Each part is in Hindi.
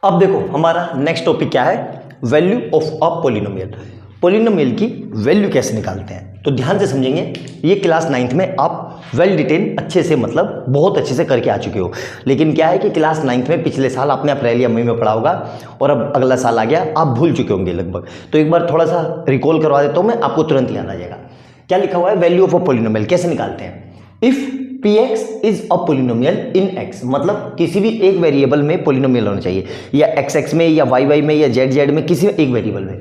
अब देखो हमारा नेक्स्ट टॉपिक क्या है, value of a polynomial. Polynomial की वैल्यू कैसे निकालते हैं, तो ध्यान से समझेंगे। ये क्लास 9th में आप वेल डिटेन अच्छे से मतलब बहुत अच्छे से करके आ चुके हो, लेकिन क्या है कि क्लास 9th में पिछले साल आपने अप्रैल या मई में पढ़ा होगा और अब अगला साल आ गया, आप भूल चुके होंगे लगभग। तो एक बार थोड़ा सा रिकॉल करवा देता हूँ मैं, आपको तुरंत याद आ जाएगा। क्या लिखा हुआ है, वैल्यू ऑफ अ पॉलिनोमियल कैसे निकालते हैं। If px is a polynomial in x, मतलब किसी भी एक वेरिएबल में पोलिनोमियल होना चाहिए, या xx में या yy में या zz में, किसी एक वेरिएबल में।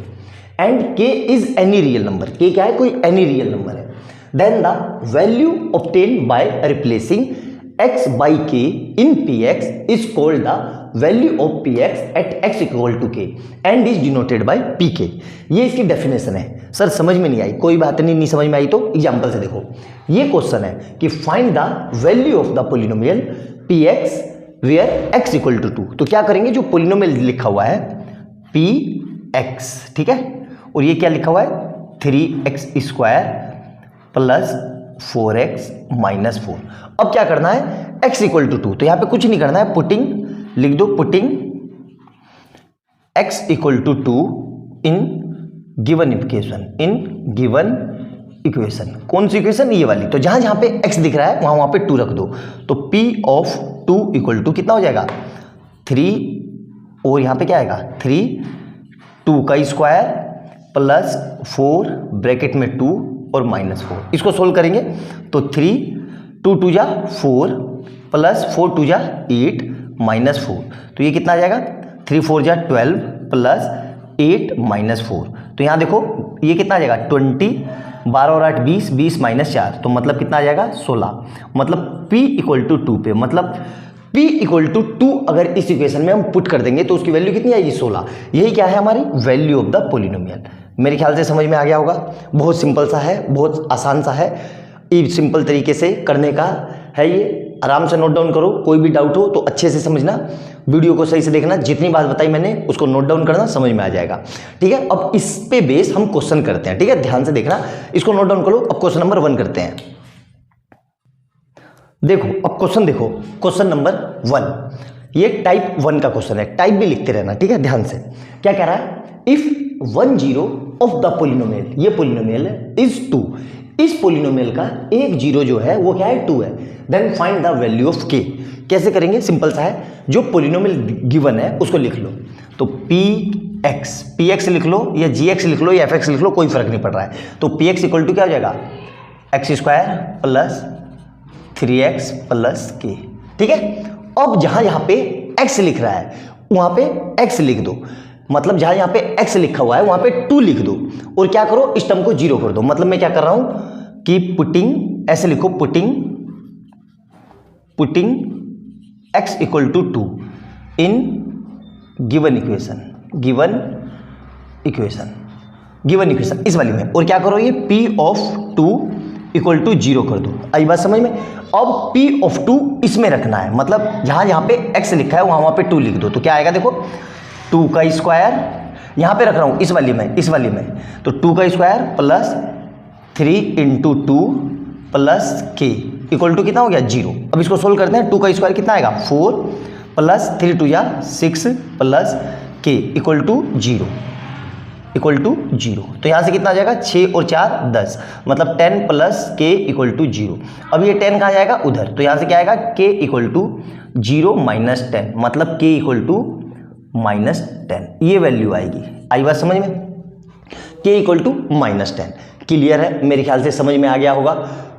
And k is any real number, k क्या है, कोई एनी रियल नंबर है। Then the value obtain by replacing x by k in px is called the value of px at x equal to k and is denoted by pk। ये इसकी डेफिनेशन है। सर समझ में नहीं आई, कोई बात नहीं, नहीं समझ में आई तो एग्जांपल से देखो। ये क्वेश्चन है कि find the value of the polynomial px where x equal to 2। तो क्या करेंगे, जो पोलिनोमियल लिखा हुआ है px, ठीक है, और ये क्या लिखा हुआ है 3x square plus 4x minus 4। अब क्या करना है, x इक्वल टू 2, तो यहां पे कुछ नहीं करना है, पुटिंग लिख दो, putting x equal to 2 in given equation, in given equation. कौन सी इक्वेशन, ये वाली। तो जहां जहां पे x दिख रहा है वहां वहां पे 2 रख दो। तो p ऑफ 2 इक्वल टू कितना हो जाएगा 3, और यहां पे क्या आएगा 3, 2 का स्क्वायर प्लस 4 ब्रैकेट में 2 और माइनस 4। इसको सोल्व करेंगे तो 3, 2 2 जा 4 प्लस 4 2 जा 8 माइनस 4। तो ये कितना आ जाएगा 3 4 जा 12 प्लस 8 माइनस 4। तो यहाँ देखो ये कितना आ जाएगा 20, 12 और 8 20, 20 माइनस 4, तो मतलब कितना आ जाएगा 16। मतलब p इक्वल टू 2 पे, मतलब p इक्वल टू 2 अगर इस इक्वेशन में हम पुट कर देंगे तो उसकी वैल्यू कितनी आएगी 16। यही क्या है हमारी वैल्यू ऑफ द पोलिनोमियल। मेरे ख्याल से समझ में आ गया होगा। बहुत सिंपल सा है, बहुत आसान सा है, सिंपल तरीके से करने का है ये। आराम से नोट डाउन करो, कोई भी डाउट हो तो अच्छे से समझना, वीडियो को सही से देखना, जितनी बात बताई मैंने उसको नोट डाउन करना, समझ में आ जाएगा। ठीक है, अब इस पे बेस हम क्वेश्चन करते हैं। ठीक है, ध्यान से देखना, इसको नोट डाउन करो। अब क्वेश्चन नंबर 1 करते हैं। देखो अब क्वेश्चन देखो, क्वेश्चन नंबर 1, ये टाइप 1 का क्वेश्चन है, टाइप भी लिखते रहना। ठीक है, ध्यान से क्या कह रहा है, इफ 1 0 ऑफ द पोलिनोमियल, ये पोलिनोमियल है, इज 2, इस पोलिनोमियल का एक जीरो जो है वो क्या है 2 है। Then find the value of k। कैसे करेंगे, सिंपल सा है, जो पोलिनोमियल गिवन है उसको लिख लो। तो px लिख लो या gx लिख लो या fx लिख लो, कोई फर्क नहीं पड़ रहा है। तो px इक्वल टू क्या हो जाएगा x square plus 3x plus k। ठीक है, अब जहां यहां पे x लिख रहा है वहां पे x लिख दो, मतलब जहां यहां पे x लिखा हुआ है वहां पे 2 लिख दो, और क्या करो इस टर्म को 0 कर दो। मतलब मैं क्या कर रहा हूं कि पुटिंग, ऐसे लिखो, putting x equal to 2 in given equation इस वाली में, और क्या करो ये p ऑफ 2 इक्वल टू 0 कर दो। आई बात समझ में। अब p ऑफ 2 इसमें रखना है, मतलब जहां यहां पे x लिखा है वहां पे 2 लिख दो। तो क्या आएगा देखो 2 का स्क्वायर, यहां पे रख रहा हूं इस वाली में, तो 2 का square plus 3 into 2 plus k equal to कितना हो गया 0। अब इसको सोल्व करते हैं। 2 का स्क्वायर कितना आएगा 4 प्लस 3 2 या 6 प्लस k इक्वल टू 0। तो यहां से कितना आ जाएगा 6 और 4 10, मतलब 10 प्लस k इक्वल टू 0। अब ये 10 कहाँ जाएगा उधर, तो यहां से क्या आएगा k इक्वल टू 0 माइनस 10, मतलब k इक्वल टू माइनस 10, ये वैल्यू आएगी। आई बात समझ में, k equal to minus 10। Clear है, मेरे ख्याल से समझ में आ गया होगा,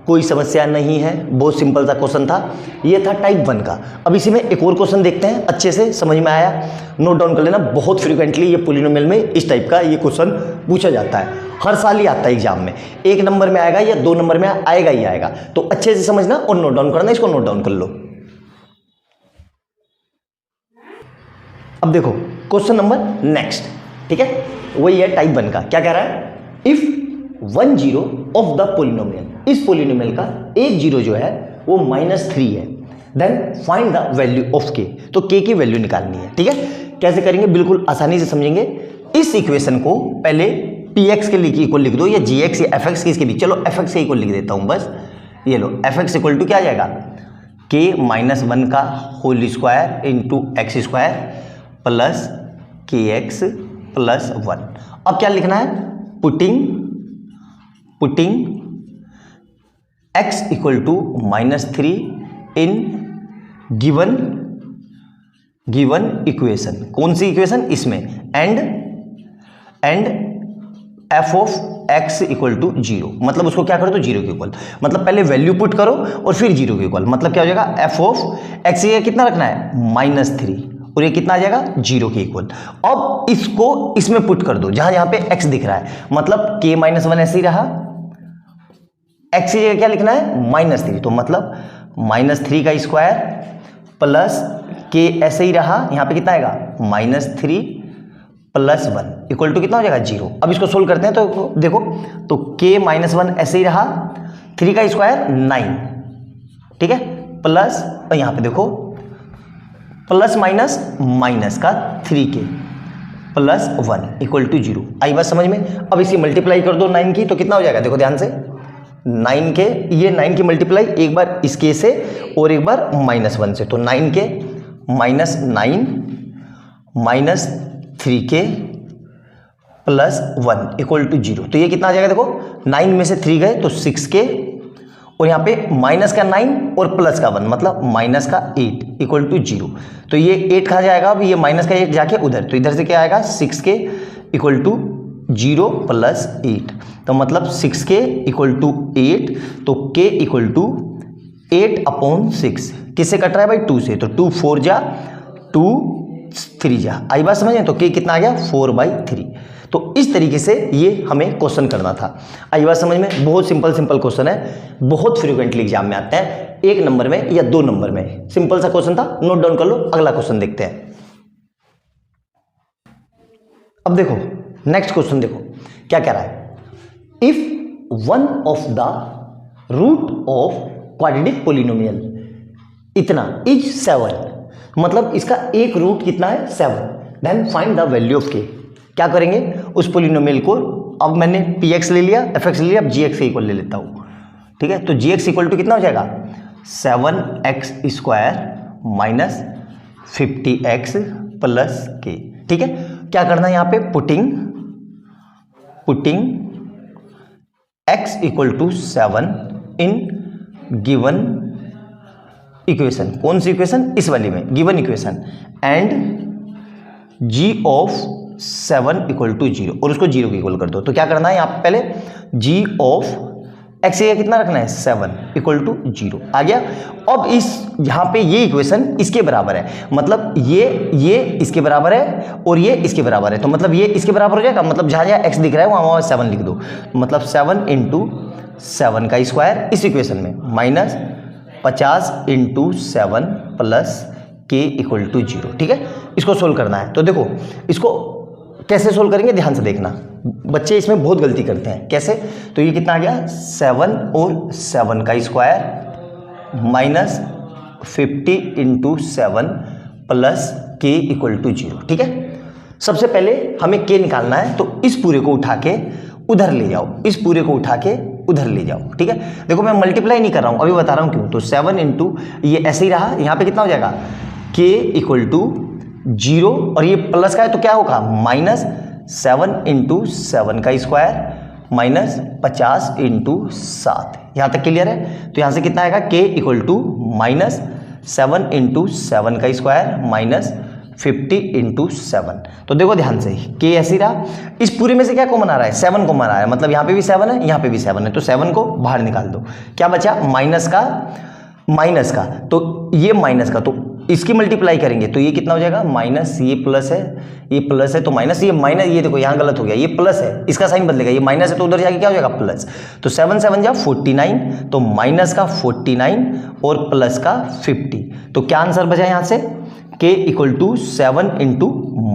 कोई समस्या नहीं है, बहुत सिंपल सा क्वेश्चन था। ये था टाइप 1 का। अब इसी में एक और क्वेश्चन देखते हैं, अच्छे से समझ में आया, नोट डाउन कर लेना। बहुत फ्रीक्वेंटली ये पोलिनोमियल में इस टाइप का ये क्वेश्चन पूछा जाता है, हर साल ही आता है एग्जाम में, 1 नंबर में आएगा या 2 नंबर में आएगा ही आएगा। तो अच्छे से समझना और नोट डाउन करना, इसको नोट डाउन कर लो। अब देखो क्वेश्चन नंबर नेक्स्ट, ठीक है, वही है टाइप 1 का। क्या कह रहा है, इफ 1 0 ऑफ द पोलिनोमियल, इस पोलिनोमियल का एक जीरो जो है वो -3 है, then find the value of k। तो k की वैल्यू निकालनी है। ठीक है, कैसे करेंगे बिल्कुल आसानी से समझेंगे। इस इक्वेशन को पहले px के इक्वल लिख दो, या gx या fx के इसके बीच, चलो fx के इक्वल लिख देता हूं बस। ये लो fx इक्वल टू क्या आ जाएगा k -1 का whole square into x square plus k x plus 1। अब क्या लिखना है, putting x equal to -3 in given equation. कौन सी इक्वेशन, इसमें, and f of x equal to 0। मतलब उसको क्या करो तो 0 के इक्वल, मतलब पहले वैल्यू पुट करो और फिर 0 के इक्वल। मतलब क्या हो जाएगा, f ऑफ x ये कितना रखना है -3 और ये कितना आ जाएगा 0 के इक्वल। अब इसको इसमें पुट कर दो जहां पे x दिख रहा है, मतलब k -1 ऐसे ही रहा, x की जगह क्या लिखना है -3, तो मतलब -3 का स्क्वायर प्लस k ऐसे ही रहा, यहां पे कितना आएगा -3 प्लस 1 इक्वल टू कितना हो जाएगा 0। अब इसको सोल्व करते हैं तो देखो, तो k -1 ऐसे ही रहा, 3 का स्क्वायर 9, ठीक है, प्लस यहां पे देखो प्लस माइनस का 3k प्लस 1 इक्वल टू 0। आई बात समझ में। अब इसी मल्टीप्लाई कर दो 9 की, तो कितना हो जाएगा, देखो ध्यान से, 9 के ये 9 की मल्टीप्लाई एक बार इसके से और एक बार -1 से, तो 9 के -9 -3k प्लस 1 इक्वल टू 0। तो ये कितना आ जाएगा, देखो 9 में से 3 गए तो 6k और यहाँ पे माइनस का 9 और प्लस का 1 मतलब माइनस का 8 इक्वल टू 0। तो ये 8 कहाँ जाएगा, अब ये माइनस का 8 जाके उधर, तो इधर से क्या आएगा 6k इक्वल टू 0 प्लस 8, तो मतलब 6k इक्वल टू 8, तो k इक्वल टू 8/6 किससे कट रहा है भाई 2 से, तो 2 4 जा 2 3 जा। आई बात समझ में, तो k कितना आ गया 4/3। तो इस तरीके से ये हमें क्वेश्चन करना था। आई बात समझ में, बहुत सिंपल क्वेश्चन है, बहुत फ्रीक्वेंटली एग्जाम में आते हैं, 1 नंबर में या 2 नंबर में। सिंपल सा क्वेश्चन था, नोट डाउन कर लो। अगला क्वेश्चन देखते हैं। अब देखो नेक्स्ट क्वेश्चन, देखो क्या कह रहा है, if one of the root of quadratic polynomial इतना इज 7, मतलब इसका एक रूट कितना है 7, then find the value of k। क्या करेंगे, उस पोलिनोमियल को, अब मैंने px ले लिया, fx ले लिया, अब gx इक्वल ले लेता हूं, ठीक है। तो gx इक्वल टू कितना हो जाएगा 7x square minus 50x plus k, ठीक है। क्या करना है यहाँ पे, putting x equal to 7 in given equation. कौन सी इक्वेशन, इस वाली में, given equation, and g of 7 equal to 0 और उसको 0 के इक्वल कर दो। तो क्या करना है यहाँ पे, पहले g ऑफ x ये कितना रखना है 7 इक्वल टू 0 आ गया। अब इस यहाँ पे ये इक्वेशन इसके बराबर है, मतलब ये इसके बराबर है और ये इसके बराबर है, तो मतलब ये इसके बराबर हो जाएगा, मतलब जहाँ जहाँ x दिख रहा है वहाँ 7 लिख दो, मतलब 7 × 7 का स्क्वायर इस इक्वेशन में minus 50 × 7 plus k equal to 0, ठीक है। इसको सोल्व करना है, तो देखो इसको कैसे सोल्व करेंगे, ध्यान से देखना, बच्चे इसमें बहुत गलती करते हैं। कैसे, तो ये कितना आ गया 7 और 7 का square minus 50 × 7 plus k equal to 0, ठीक है। सबसे पहले हमें k निकालना है, तो इस पूरे को उठा के उधर ले जाओ, इस पूरे को उठा के उधर ले जाओ, ठीक है। देखो मैं मल्टीप्लाई नहीं कर रहा हूं, अभी बता रहा हूं क्यों। तो 7 × ये ऐसे ही रहा, यहाँ पे कितना हो जाएगा k इक्वल टू 0 और ये प्लस का है तो क्या होगा माइनस 7 × 7 का स्क्वायर माइनस 50 × 7। यहाँ तक क्लियर है। तो यहाँ से कितना आएगा k इक्वल टू माइनस 7 × 7 का स्क्वायर माइनस 50 × 7। तो देखो ध्यान से, k ऐसे ही रहा, इस पूरे में से क्या कॉमन आ रहा है 7 कॉमन आ रहा है, मतलब यहाँ पे भी 7 है, यहाँ पे भी 7 है, तो 7 को बाहर निकाल दो। क्या बचा माइनस का, तो ये माइनस का, तो इसकी मल्टीप्लाई करेंगे तो ये कितना हो जाएगा माइनस, ये प्लस है तो माइनस, ये माइनस, ये देखो यहाँ गलत हो गया, ये प्लस है, इसका साइन बदलेगा, ये माइनस है तो उधर जाके क्या हो जाएगा प्लस। तो 7 7 जा 49, तो माइनस का 49 और प्लस का 50। तो क्या आंसर बचा यहाँ से, k इक्वल टू 7 ×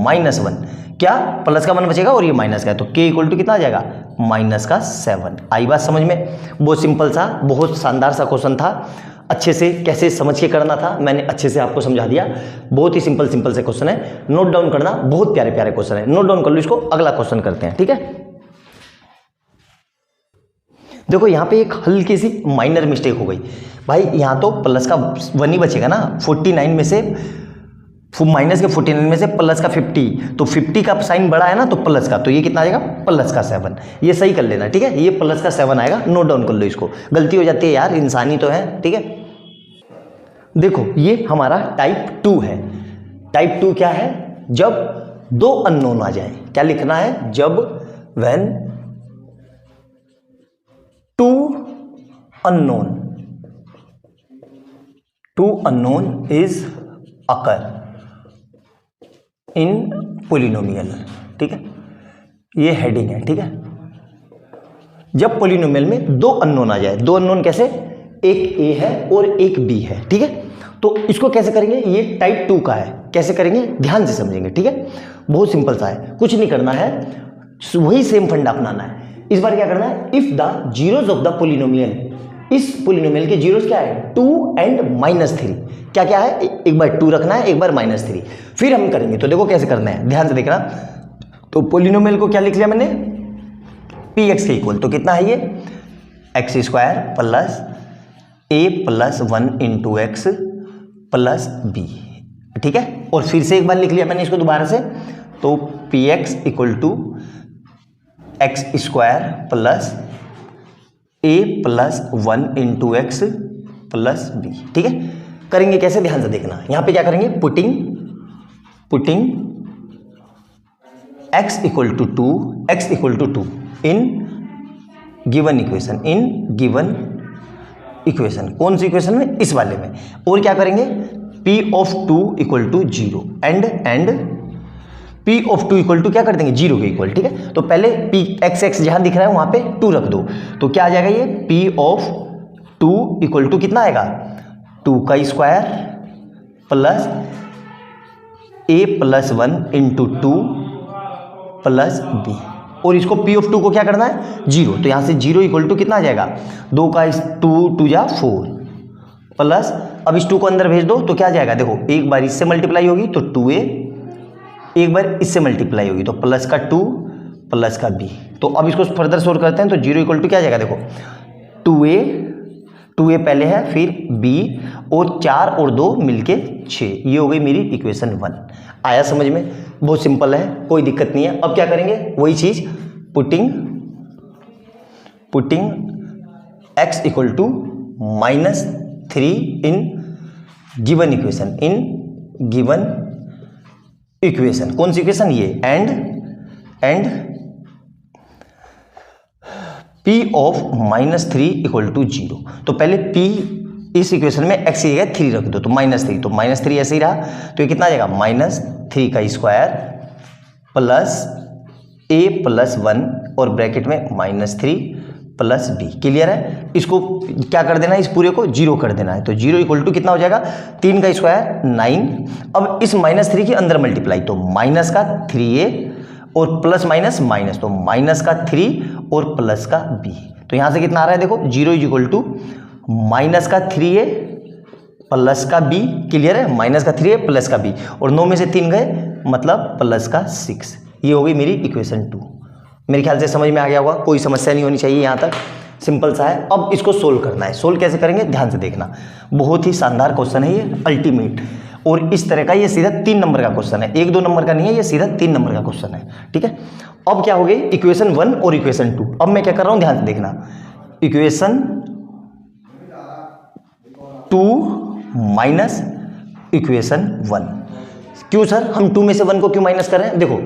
-1, क्या प्लस का 1 बचेगा और ये माइनस का है, तो k इक्वल टू कितना आ जाएगा -7। आई बात समझ में, बहुत सिंपल सा, बहुत शानदार सा क्वेश्चन था। अच्छे से कैसे समझ के करना था मैंने अच्छे से आपको समझा दिया। बहुत ही सिंपल से क्वेश्चन है, नोट डाउन करना, बहुत प्यारे क्वेश्चन है, नोट डाउन कर लो इसको। अगला क्वेश्चन करते हैं, ठीक है। देखो यहाँ पे एक हल्की सी माइनर मिस्टेक हो गई भाई, यहाँ तो प्लस का 1 ही बचेगा ना, 49 में से माइनस के 49 में से प्लस का 50, तो 50 का साइन बड़ा है ना, तो प्लस का, तो ये कितना आ जाएगा प्लस का 7। ये सही कर लेना, ठीक है, ये प्लस का 7 आएगा, नोट डाउन कर लो इसको, गलती हो जाती है यार, इंसानी तो है, ठीक है। देखो ये हमारा टाइप 2 है। टाइप 2 क्या है? जब दो अननोन आ जाए, क्या लिखना है? जब when two unknown is occur in polynomial, ठीक है, ये हेडिंग है, ठीक है। जब पोलिनोमियल में दो अननोन आ जाए, दो अननोन कैसे? एक ए है और एक बी है, ठीक है। तो इसको कैसे करेंगे? ये टाइप 2 का है, कैसे करेंगे ध्यान से समझेंगे, ठीक है। बहुत सिंपल सा है, कुछ नहीं करना है, वही सेम फंडा अपनाना है। इस बार क्या करना है? If the zeros of the polynomial, इस पोलिनोमियल के जीरोज क्या है? 2 एंड -3। क्या क्या है? एक बार 2 रखना है, एक बार -3, फिर हम करेंगे। तो देखो कैसे करना है, ध्यान से देखना। तो पोलिनोमियल को क्या लिख लिया मैंने? पी एक्स के इक्वल, तो कितना है ये? x² plus a plus 1 into x plus b, ठीक है। और फिर से एक बार लिख लिया मैंने इसको दोबारा से, तो p x equal to x² plus a plus 1 into x plus b, ठीक है। करेंगे कैसे? ध्यान से देखना। यहां पे क्या करेंगे? Putting x equal to 2 in given equation, कौन सी इक्वेशन में? इस वाले में। और क्या करेंगे? p of 2 equal to 0 and p of 2 equal to क्या कर देंगे? 0 के इक्वल, ठीक है। तो पहले p x जहां दिख रहा है वहां पे 2 रख दो, तो क्या आ जाएगा ये? p ऑफ 2 इक्वल टू कितना आएगा? 2 का square plus a plus 1 into 2 plus b। और इसको p ऑफ 2 को क्या करना है? 0, तो यहां से 0 इक्वल टू कितना आ जाएगा? 2 का 2 जा 4 प्लस, अब इस 2 को अंदर भेज दो तो क्या आ जाएगा? देखो एक बार इससे मल्टीप्लाई होगी तो 2a, एक बार इससे मल्टीप्लाई होगी तो प्लस का 2 प्लस का b। तो अब इसको फर्दर सोल्व करते हैं, तो 0 इक्वल टू क्या आ जाएगा? देखो 2a पहले है, फिर b और 4 और 2 मिलके 6, ये हो गई मेरी इक्वेशन 1। आया समझ में? बहुत सिंपल है, कोई दिक्कत नहीं है। अब क्या करेंगे? वही चीज, putting x equal to -3 in given equation, कौन सी इक्वेशन? ये and p of -3 equal to 0। तो पहले p इस इक्वेशन में x की जगह 3 रख दो, तो -3, तो -3 ऐसे ही रहा, तो ये कितना आ जाएगा? -3 का स्क्वायर प्लस a प्लस 1 और ब्रैकेट में -3 प्लस b। क्लियर है? इसको क्या कर देना है? इस पूरे को 0 कर देना है, तो 0 इक्वल टू कितना हो जाएगा? 3 का स्क्वायर 9। अब इस -3 के अंदर मल्टीप्लाई, तो माइनस का 3a और प्लस माइनस, तो माइनस का 3 और प्लस का b। तो यहां से कितना आ रहा है? देखो 0 इज इक्वल टू माइनस का 3a प्लस का b। क्लियर है? माइनस का 3a प्लस का b, और 9 में से 3 गए, मतलब प्लस का 6। ये हो गई मेरी इक्वेशन 2। मेरे ख्याल से समझ में आ गया होगा, कोई समस्या नहीं होनी चाहिए यहाँ तक, सिंपल सा है। अब इसको सोल्व करना है। सोल्व कैसे करेंगे? ध्यान से देखना, बहुत ही शानदार क्वेश्चन है ये, अल्टीमेट। और इस तरह का ये सीधा 3 नंबर का क्वेश्चन है, 1-2 नंबर का नहीं है, ये सीधा 3 नंबर का क्वेश्चन है, ठीक है। अब क्या हो गई? इक्वेशन 1 और इक्वेशन 2। अब मैं क्या कर रहा हूँ? ध्यान से देखना, इक्वेशन 2 माइनस इक्वेशन 1। क्यों सर हम 2 में से 1 को क्यों माइनस कर रहे हैं? देखो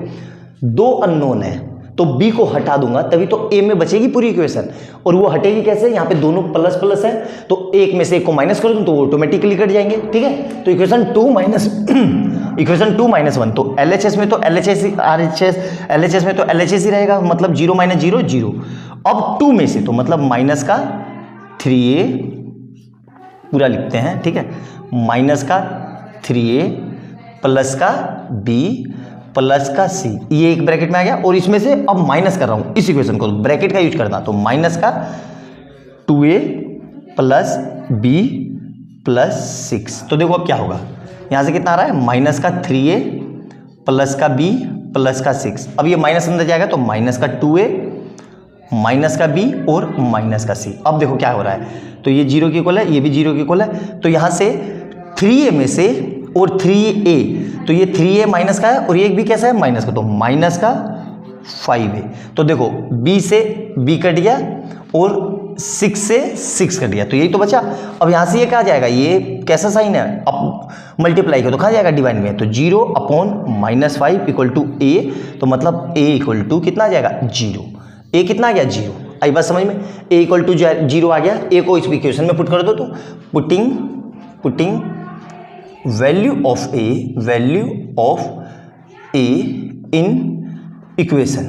2 अननोन है, तो b को हटा दूंगा तभी तो a में बचेगी पूरी इक्वेशन, और वो हटेगी कैसे? यहाँ पे दोनों प्लस प्लस है, तो एक में से एक को माइनस कर दूं तो वो ऑटोमेटिकली कट जाएंगे, ठीक है। तो इक्वेशन 2 माइनस 1, तो LHS में तो LHS में तो LHS ही रहेगा, मतलब 0 - 0 0। अब 2 में से तो मतलब माइनस का 3a पूरा लिखते हैं, ठीक है, माइनस का 3a प्लस का b प्लस का c, ये एक ब्रैकेट में आ गया, और इसमें से अब माइनस कर रहा हूं इस इक्वेशन को, ब्रैकेट का यूज करना, तो माइनस का 2a प्लस b प्लस 6। तो देखो अब क्या होगा, यहां से कितना आ रहा है? माइनस का 3a प्लस का b प्लस का 6। अब ये माइनस अंदर जाएगा तो माइनस का 2a माइनस का b और माइनस का c। अब देखो क्या हो रहा है, तो ये 0 के इक्वल है, ये भी 0 के इक्वल है, तो यहां से 3a में से और 3a, तो ये 3a माइनस का है और ये भी कैसा है, माइनस का, तो माइनस का 5a। तो देखो b से b कट गया और 6 से 6 कट गया, तो यही तो बचा। अब यहाँ से ये कहा जाएगा, ये कैसा साइन है, अब मल्टीप्लाई करो तो कहाँ जाएगा, डिवाइड में, तो 0/-5 इक्वल टू a, तो मतलब a इक्वल टू कितना आ जाएगा, 0। a कितना आ गया, 0। आई बात समझ में, a इक्वल टू 0 आ गया। a को इस इक्वेशन में पुट कर दो, तो putting value of a in equation,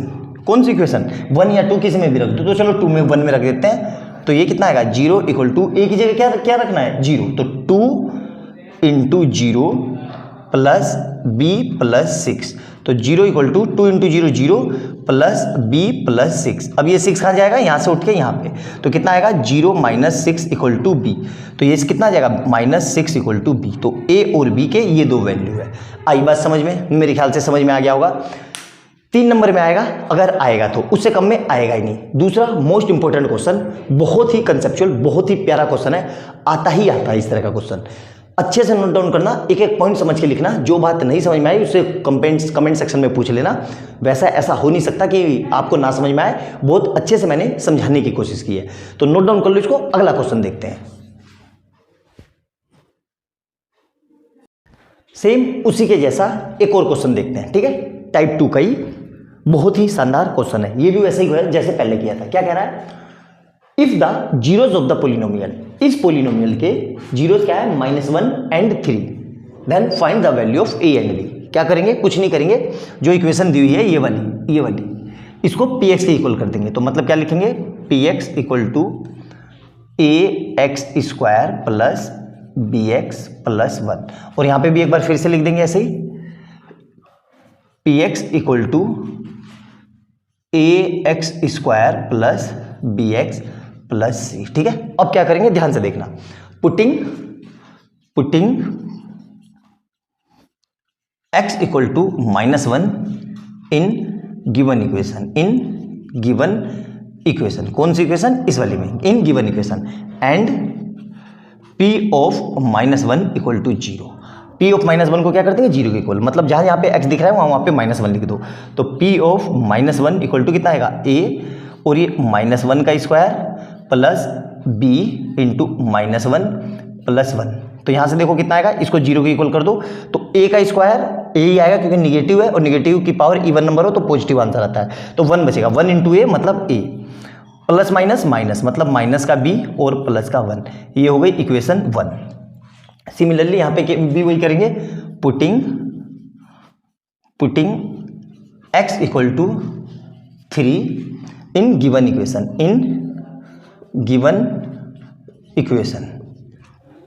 कौन सी इक्वेशन, 1 या 2 किसी में भी रख दो, तो चलो 2 में 1 में रख देते हैं। तो ये कितना आएगा, 0 इक्वल टू a की जगह क्या रखना है, 0, तो 2 इंटू 0 प्लस b प्लस 6, तो 0 equal to 2 into 0 0 plus b plus 6। अब ये 6 कहाँ जाएगा, यहाँ से उठ के यहाँ पे, तो कितना आएगा, 0 माइनस 6 इक्वल टू b, तो ये कितना आ जाएगा, -6 इक्वल टू b। तो a और b के ये दो वैल्यू है। आई बात समझ में, मेरे ख्याल से समझ में आ गया होगा। 3 नंबर में आएगा, अगर आएगा तो, उससे कम में आएगा ही नहीं। दूसरा मोस्ट इंपॉर्टेंट क्वेश्चन, बहुत ही कंसेप्चुअल, बहुत ही प्यारा क्वेश्चन है, आता है इस तरह का क्वेश्चन। अच्छे से नोट डाउन करना, एक एक पॉइंट समझ के लिखना, जो बात नहीं समझ में आई उससे कमेंट सेक्शन में पूछ लेना। वैसा ऐसा हो नहीं सकता कि आपको ना समझ में आए, बहुत अच्छे से मैंने समझाने की कोशिश की है। तो नोट डाउन कर लो इसको, अगला क्वेश्चन देखते हैं। सेम उसी के जैसा एक और क्वेश्चन देखते हैं, ठीक है, टाइप 2 का ही बहुत ही शानदार क्वेश्चन है। ये भी वैसे ही है जैसे पहले किया था। क्या कह रहा है, if the zeros of the polynomial, इस पोलिनोमियल के जीरोज क्या है, -1 and 3, then find the value of a and b। क्या करेंगे, कुछ नहीं करेंगे, जो इक्वेशन दी हुई है ये वाली इसको px के इक्वल कर देंगे। तो मतलब क्या लिखेंगे, px equal to ax square plus bx plus 1, और यहाँ पे भी एक बार फिर से लिख देंगे ऐसे ही, px equal to ax square plus bx plus C. ठीक है, अब क्या करेंगे, ध्यान से देखना, putting x equal to -1 in given equation, कौन सी इक्वेशन, इस वाली में, in given equation, and p of -1 equal to 0। p of -1 को क्या करते हैं, 0 के इक्वल, मतलब जहां यहाँ पे x दिख रहा है वहां पे -1 लिख दो। तो p ऑफ -1 इक्वल टू कितना आएगा, a, और ये -1 का square plus b into -1 plus 1। तो यहाँ से देखो कितना आएगा, इसको 0 के इक्वल कर दो, तो a का स्क्वायर a ही आएगा क्योंकि निगेटिव है, और निगेटिव की पावर इवन नंबर हो तो पॉजिटिव आंसर आता है, तो 1 बचेगा, 1 इंटू a मतलब a, प्लस माइनस माइनस मतलब माइनस का b और प्लस का 1, ये हो गई इक्वेशन 1। सिमिलरली यहाँ पे भी वही करेंगे, putting x equal to 3 in given equation,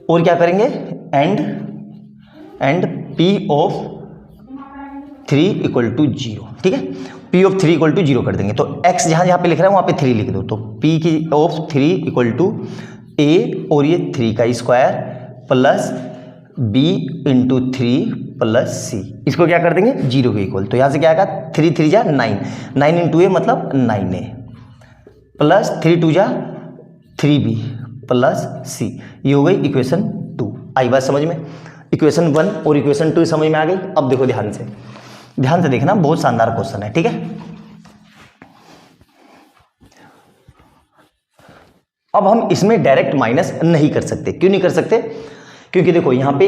और क्या करेंगे, and p of 3 equal to 0। ठीक है, p ऑफ 3 इक्वल टू 0 कर देंगे, तो x जहाँ पे लिख रहा है वहाँ पे 3 लिख दो, तो p की ऑफ 3 इक्वल टू a, और ये 3 का square plus b into 3 plus c, इसको क्या कर देंगे 0 के इक्वल। तो यहाँ से क्या आएगा, 3 3 जा 9, 9 इंटू a मतलब 9a, प्लस 3 2 जा 3b प्लस c, ये हो गई इक्वेशन 2। आई बात समझ में, इक्वेशन 1 और इक्वेशन 2 समझ में आ गई। अब देखो ध्यान से देखना, बहुत शानदार क्वेश्चन है। ठीक है, अब हम इसमें डायरेक्ट माइनस नहीं कर सकते। क्यों नहीं कर सकते, क्योंकि देखो यहाँ पे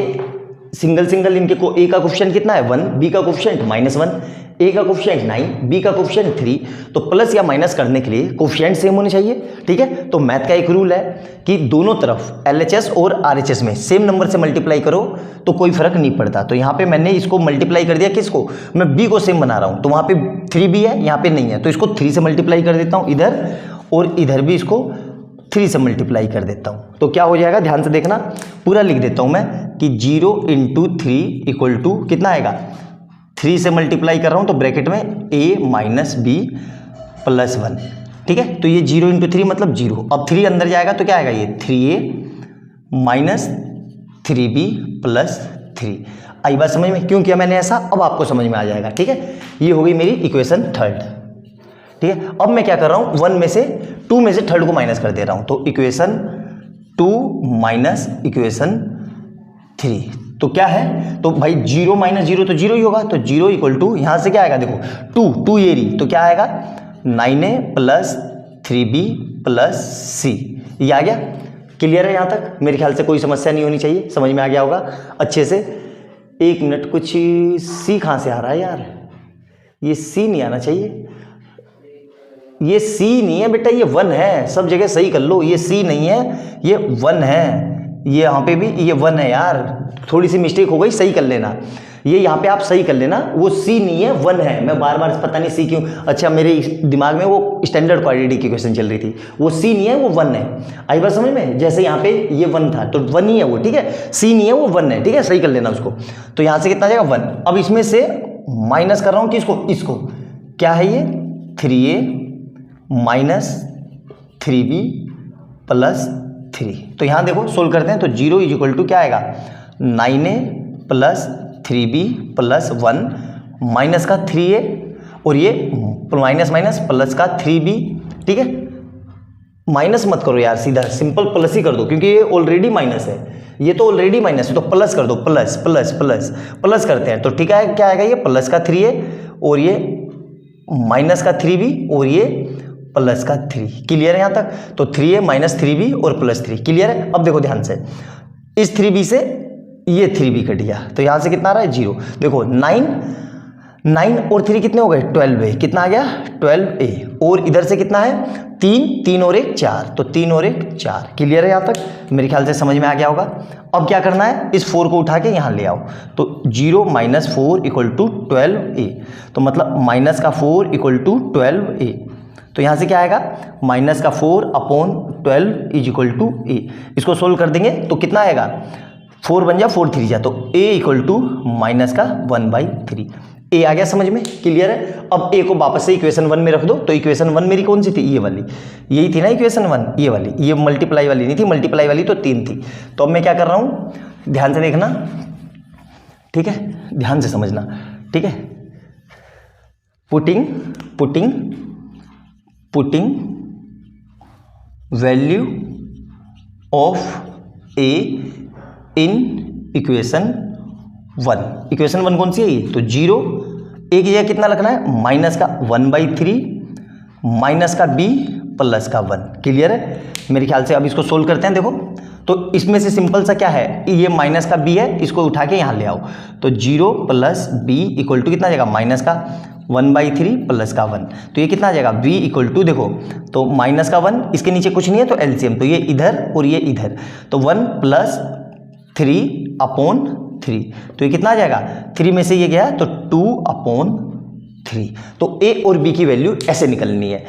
सिंगल इनके को a का कोफिशिएंट कितना है 1, b का कोफिशिएंट -1, a का कोफिशिएंट 9, b का कोफिशिएंट 3, तो प्लस या माइनस करने के लिए कोफिशिएंट सेम होने चाहिए। ठीक है, तो मैथ का एक रूल है कि दोनों तरफ LHS और RHS में सेम नंबर से मल्टीप्लाई करो तो कोई फर्क नहीं पड़ता। तो यहाँ पे मैंने इसको मल्टीप्लाई कर दिया, किसको, मैं b को सेम बना रहा हूँ, तो वहाँ पे 3b है, यहाँ पे नहीं है, तो इसको 3 से मल्टीप्लाई कर देता हूँ इधर, और इधर भी इसको 3 से मल्टीप्लाई कर देता हूँ। तो क्या हो जाएगा, ध्यान से देखना, पूरा लिख देता हूँ मैं कि 0 इंटू 3 इक्वल टू कितना आएगा, 3 से मल्टीप्लाई कर रहा हूँ तो ब्रैकेट में a माइनस बी प्लस 1। ठीक है, तो ये 0 इंटू 3 मतलब 0, अब 3 अंदर जाएगा तो क्या आएगा, ये 3a माइनस 3b प्लस 3। आई बात समझ में, क्यों किया मैंने ऐसा, अब आपको समझ में आ जाएगा। ठीक है, ये हो गई मेरी इक्वेशन 3। ठीक है, अब मैं क्या कर रहा हूँ, 2 में से 3 को माइनस कर दे रहा हूँ, तो इक्वेशन 2 माइनस इक्वेशन 3, तो क्या है, तो भाई 0 माइनस 0 तो 0 ही होगा, तो 0 इक्वल टू यहाँ से क्या आएगा, देखो 2 ये रही, तो क्या आएगा 9a plus 3b plus c, ये आ गया। क्लियर है यहाँ तक? मेरे ख्याल से कोई समस्या नहीं होनी चाहिए, समझ में आ गया होगा अच्छे से। 1 मिनट, कुछ c कहाँ से आ रहा है यार, ये c नहीं आना चाहिए, ये c नहीं है बेटा, ये 1 है, सब जगह सही कर लो, ये c नहीं है, ये 1 है, ये यहाँ पे भी ये 1 है यार, थोड़ी सी मिस्टेक हो गई, सही कर लेना, ये यहाँ पे आप सही कर लेना, वो c नहीं है 1 है। मैं बार बार पता नहीं c क्यों, अच्छा मेरे दिमाग में वो स्टैंडर्ड क्वाड्रेटिक की क्वेश्चन चल रही थी, वो c नहीं है वो 1 है। आई बात समझ में? जैसे यहाँ पे ये 1 था तो 1 ही है वो, ठीक है, c नहीं है वो 1 है, ठीक है, सही कर लेना उसको। तो यहाँ से कितना आ जाएगा 1। अब इसमें से माइनस कर रहा हूँ किसको, इसको, क्या है ये 3a माइनस 3b प्लस 3। तो यहाँ देखो सोल्व करते हैं, तो 0 इज इक्वल टू क्या आएगा 9a plus 3b plus 1 minus का 3a और ये माइनस माइनस प्लस का 3b, ठीक है, माइनस मत करो यार, सीधा सिंपल प्लस ही कर दो, क्योंकि ये ऑलरेडी माइनस है, ये तो ऑलरेडी माइनस है, तो प्लस कर दो, प्लस प्लस प्लस प्लस करते हैं, तो ठीक है, क्या आएगा ये प्लस का 3a और ये माइनस का 3b और ये प्लस का 3। क्लियर है यहाँ तक? तो 3a माइनस 3b और प्लस 3। क्लियर है? अब देखो ध्यान से, इस 3b से ये 3b कट गया, तो यहाँ से कितना आ रहा है 0। देखो 9 और 3 कितने हो गए 12a, कितना आ गया 12a, और इधर से कितना है 3 और 1 4, तो 3 और 1 4। क्लियर है यहाँ तक? मेरे ख्याल से समझ में आ गया होगा। अब क्या करना है, इस 4 को उठा के यहाँ ले आओ, तो 0 माइनस 4 इक्वल टू 12a, तो मतलब माइनस का 4 इक्वल टू 12a, तो यहाँ से क्या आएगा माइनस का 4 upon 12 is equal to a। इसको सोल्व कर देंगे तो कितना आएगा 4 बन जा 4 3 जा, तो a इक्वल टू माइनस का 1/3। a आ गया समझ में? क्लियर है? अब a को वापस से इक्वेशन 1 में रख दो, तो इक्वेशन 1 मेरी कौन सी थी, ये वाली, यही थी ना इक्वेशन 1, ये वाली, ये मल्टीप्लाई वाली नहीं थी, मल्टीप्लाई वाली तो 3 थी। तो अब मैं क्या कर रहा हूँ, ध्यान से देखना, ठीक है, ध्यान से समझना, ठीक है। Putting value of a in equation 1। Equation 1 कौन सी है ये, तो 0, एक जगह कितना रखना है माइनस का 1/3 माइनस का b प्लस का 1। क्लियर है? मेरे ख्याल से अब इसको सोल्व करते हैं। देखो तो इसमें से सिंपल सा क्या है, ये माइनस का b है, इसको उठा के यहाँ ले आओ, तो 0 प्लस b इक्वल टू कितना आ जाएगा माइनस का 1/3 प्लस का 1, तो ये कितना आ जाएगा v इक्वल टू, देखो तो माइनस का 1, इसके नीचे कुछ नहीं है तो एलसीएम, तो ये इधर और ये इधर, तो 1 प्लस 3 अपॉन 3, तो ये कितना आ जाएगा 3 में से ये गया तो 2 अपॉन 3। तो a और b की वैल्यू ऐसे निकलनी है।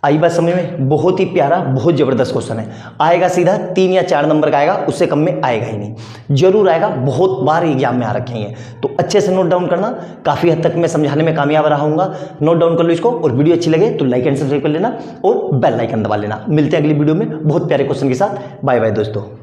आई बात समझ में? बहुत ही प्यारा, बहुत जबरदस्त क्वेश्चन है, आएगा सीधा 3 या 4 नंबर का आएगा, उससे कम में आएगा ही नहीं, जरूर आएगा, बहुत बार एग्जाम में आ रखे हैं, तो अच्छे से नोट डाउन करना, काफी हद तक मैं समझाने में कामयाब रहा हूँगा। नोट डाउन कर लो इसको, और वीडियो अच्छी लगे तो लाइक एंड सब्सक्राइब कर लेना और बेल आइकन दबा लेना। मिलते हैं अगली वीडियो में बहुत प्यारे क्वेश्चन के साथ। बाय बाय दोस्तों।